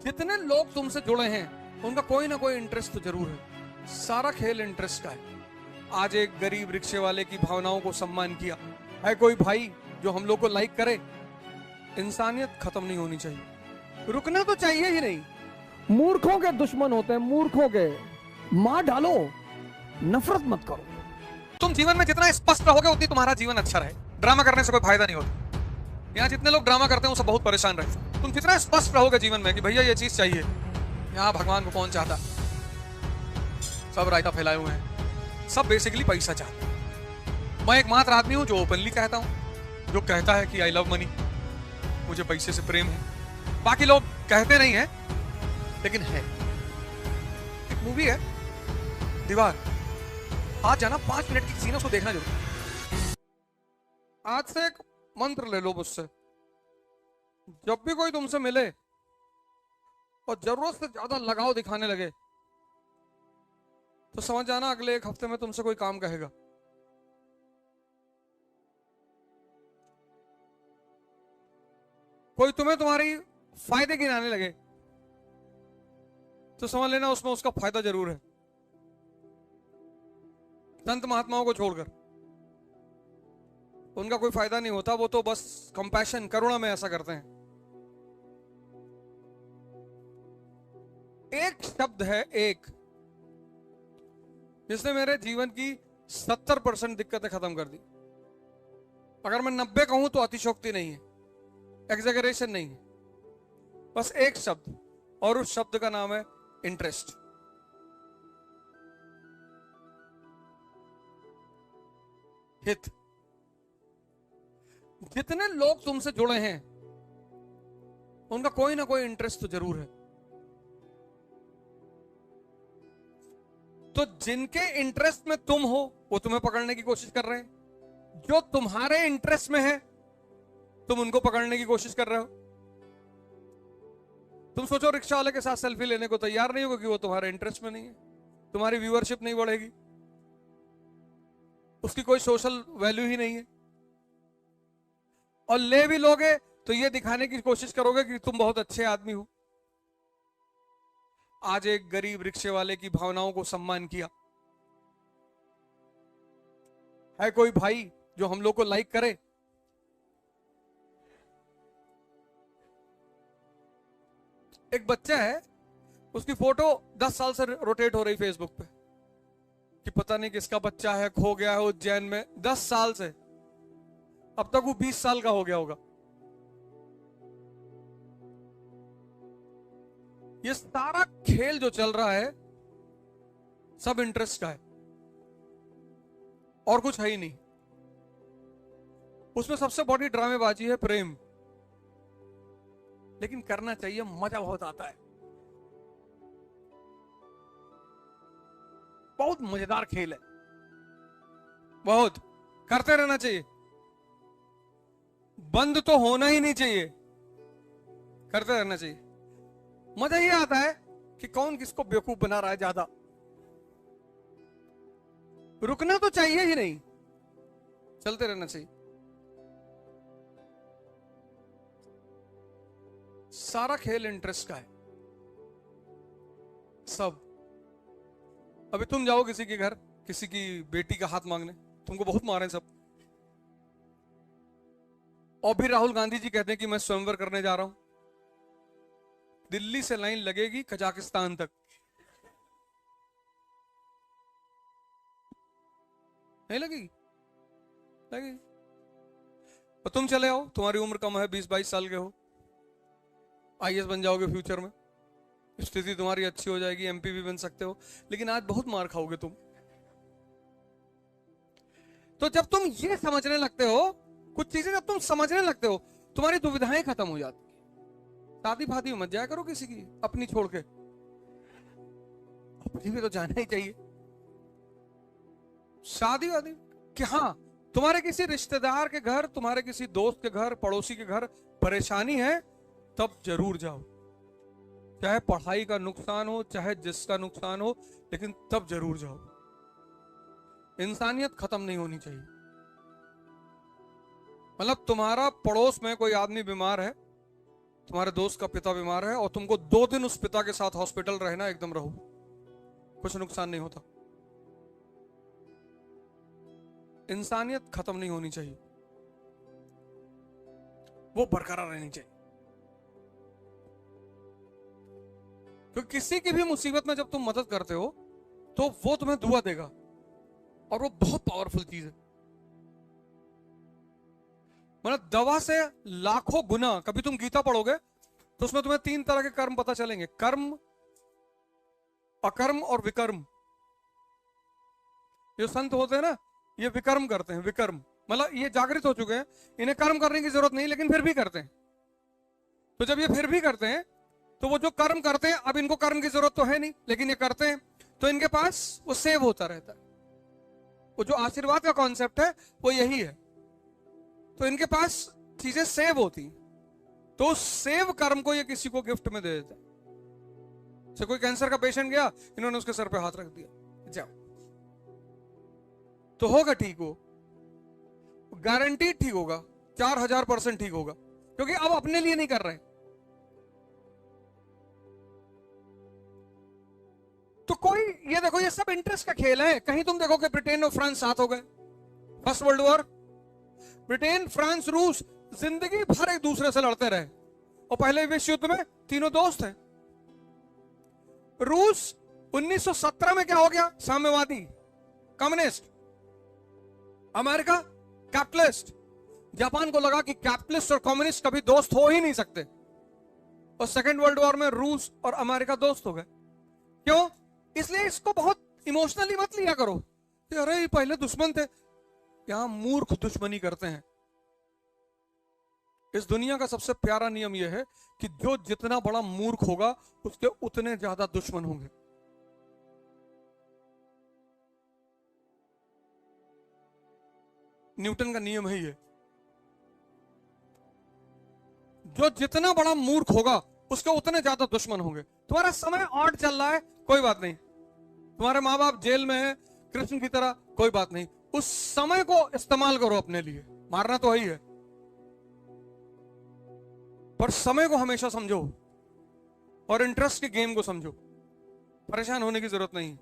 जितने लोग तुमसे जुड़े हैं उनका कोई ना कोई इंटरेस्ट तो जरूर है। सारा खेल इंटरेस्ट का है। आज एक गरीब रिक्शे वाले की भावनाओं को सम्मान किया है कोई भाई जो हम लोग को लाइक करे। इंसानियत खत्म नहीं होनी चाहिए, रुकना तो चाहिए ही नहीं। मूर्खों के दुश्मन होते हैं, मूर्खों के। मार डालो, नफरत मत करो। तुम जीवन में जितना स्पष्ट रहोगे उतनी तुम्हारा जीवन अच्छा रहे। ड्रामा करने से कोई फायदा नहीं होता। यहाँ जितने लोग ड्रामा करते हैं वो सब बहुत परेशान रहते हैं। तुम जितना स्पष्ट रहोगे जीवन में कि भैया ये चीज चाहिए, यहाँ भगवान को कौन चाहता। सब रायता फैलाए हुए हैं, सब बेसिकली पैसा चाहते हैं। मैं एकमात्र आदमी हूं जो ओपनली कहता हूं, जो कहता है कि आई लव मनी, मुझे पैसे से प्रेम है। बाकी लोग कहते नहीं है लेकिन है। एक मूवी है दीवार, आज जाना 5 मिनट की सीन है, उसको देखना जरूर। आज से एक मंत्र ले लो मुझसे, जब भी कोई तुमसे मिले और जरूरत से ज्यादा लगाव दिखाने लगे तो समझ जाना अगले 1 हफ्ते में तुमसे कोई काम कहेगा। कोई तुम्हें तुम्हारी फायदे गिनाने लगे तो समझ लेना उसमें उसका फायदा जरूर है। संत महात्माओं को छोड़कर उनका कोई फायदा नहीं होता, वो तो बस कंपैशन, करुणा में ऐसा करते हैं। एक शब्द है एक, जिसने मेरे जीवन की 70% दिक्कतें खत्म कर दी। अगर मैं 90 कहूं तो अतिशोक्ति नहीं है, एग्जैगरेशन नहीं है। बस एक शब्द, और उस शब्द का नाम है इंटरेस्ट। हित। जितने लोग तुमसे जुड़े हैं उनका कोई ना कोई इंटरेस्ट तो जरूर है। तो जिनके इंटरेस्ट में तुम हो वो तुम्हें पकड़ने की कोशिश कर रहे हैं। जो तुम्हारे इंटरेस्ट में है तुम उनको पकड़ने की कोशिश कर रहे हो। तुम सोचो रिक्शा वाले के साथ सेल्फी लेने को तैयार नहीं हो क्योंकि वो तुम्हारे इंटरेस्ट में नहीं है। तुम्हारी व्यूअरशिप नहीं बढ़ेगी, उसकी कोई सोशल वैल्यू ही नहीं है। और ले भी लोगे तो ये दिखाने की कोशिश करोगे कि तुम बहुत अच्छे आदमी हो। आज एक गरीब रिक्शे वाले की भावनाओं को सम्मान किया है कोई भाई जो हम लोग को लाइक करे। एक बच्चा है, उसकी फोटो 10 साल से रोटेट हो रही फेसबुक पे कि पता नहीं किसका बच्चा है, खो गया है उज्जैन में। 10 साल से, अब तक वो 20 साल का हो गया होगा। ये सारा खेल जो चल रहा है सब इंटरेस्ट का है और कुछ है ही नहीं। उसमें सबसे बड़ी ड्रामेबाजी है प्रेम, लेकिन करना चाहिए, मजा बहुत आता है। बहुत मजेदार खेल है, बहुत करते रहना चाहिए। बंद तो होना ही नहीं चाहिए, करते रहना चाहिए। मजा ये आता है कि कौन किसको बेवकूफ बना रहा है ज्यादा। रुकना तो चाहिए ही नहीं, चलते रहना चाहिए। सारा खेल इंटरेस्ट का है सब। अभी तुम जाओ किसी के घर, किसी की बेटी का हाथ मांगने, तुमको बहुत मारे सब। और भी राहुल गांधी जी कहते हैं कि मैं स्वयंवर करने जा रहा हूं। दिल्ली से लाइन लगेगी कजाकिस्तान तक, नहीं लगेगी? लगेगी। और तुम चले आओ, तुम्हारी उम्र कम है, 20-22 साल के हो, आईएएस बन जाओगे फ्यूचर में, स्थिति तुम्हारी अच्छी हो जाएगी, एमपी भी बन सकते हो। लेकिन आज बहुत मार खाओगे तुम। तो जब तुम ये समझने लगते हो, कुछ चीजें जब तुम समझने लगते हो, तुम्हारी दुविधाएं खत्म हो जाती। शादी फादी मत जाया करो किसी की अपनी छोड़ के, अपनी भी तो जाना ही चाहिए। शादी वादी कि हाँ, तुम्हारे किसी रिश्तेदार के घर, तुम्हारे किसी दोस्त के घर, पड़ोसी के घर परेशानी है, तब जरूर जाओ। चाहे पढ़ाई का नुकसान हो, चाहे जिसका नुकसान हो, लेकिन तब जरूर जाओ। इंसानियत खत्म नहीं होनी चाहिए। मतलब तुम्हारा पड़ोस में कोई आदमी बीमार है, तुम्हारे दोस्त का पिता बीमार है और तुमको 2 दिन उस पिता के साथ हॉस्पिटल रहना, एकदम रहो, कुछ नुकसान नहीं होता। इंसानियत खत्म नहीं होनी चाहिए, वो बरकरार रहनी चाहिए। क्योंकि किसी की भी मुसीबत में जब तुम मदद करते हो तो वो तुम्हें दुआ देगा, और वो बहुत पावरफुल चीज है। मतलब दवा से लाखों गुना। कभी तुम गीता पढ़ोगे तो उसमें तुम्हें 3 तरह के कर्म पता चलेंगे, कर्म, अकर्म और विकर्म। जो संत होते हैं ना, ये विकर्म करते हैं, विकर्म मतलब ये जागृत हो चुके हैं, इन्हें कर्म करने की जरूरत नहीं, लेकिन फिर भी करते हैं। तो जब ये फिर भी करते हैं तो वो जो कर्म करते हैं, अब इनको कर्म की जरूरत तो है नहीं, लेकिन ये करते हैं, तो इनके पास वो सेव होता रहता है। वो जो आशीर्वाद का कॉन्सेप्ट है वो यही है। तो इनके पास चीजें सेव होती, तो उस सेव कर्म को ये किसी को गिफ्ट में दे देता है। जैसे कोई कैंसर का पेशेंट गया, इन्होंने उसके सर पे हाथ रख दिया, जाओ, तो होगा ठीक, वो गारंटी ठीक होगा, 4000% ठीक होगा, क्योंकि अब अपने लिए नहीं कर रहे। तो कोई ये देखो, ये सब इंटरेस्ट का खेल है। कहीं तुम देखो कि ब्रिटेन और फ्रांस साथ हो गए, first world war, Britain, France, रूस जिंदगी भर एक दूसरे से लड़ते रहे, और पहले विश्व युद्ध में तीनों दोस्त हैं। रूस 1917 में क्या हो गया? साम्यवादी, कम्युनिस्ट। America capitalist. जापान को लगा कि कैपिटलिस्ट और कम्युनिस्ट कभी दोस्त हो ही नहीं सकते, और सेकेंड वर्ल्ड वॉर में रूस और अमेरिका दोस्त हो गए। क्यों? इसलिए इसको बहुत इमोशनली मत लिया करो कि अरे ये पहले दुश्मन थे। यहां मूर्ख दुश्मनी करते हैं। इस दुनिया का सबसे प्यारा नियम यह है कि जो जितना बड़ा मूर्ख होगा उसके उतने ज्यादा दुश्मन होंगे। न्यूटन का नियम है ये। जो जितना बड़ा मूर्ख होगा उसके उतने ज्यादा दुश्मन होंगे। तुम्हारा समय ऑड चल रहा है, कोई बात नहीं। तुम्हारे माँ बाप जेल में है कृष्ण की तरह, कोई बात नहीं। उस समय को इस्तेमाल करो अपने लिए। मारना तो वही है, पर समय को हमेशा समझो और इंटरेस्ट के गेम को समझो। परेशान होने की जरूरत नहीं।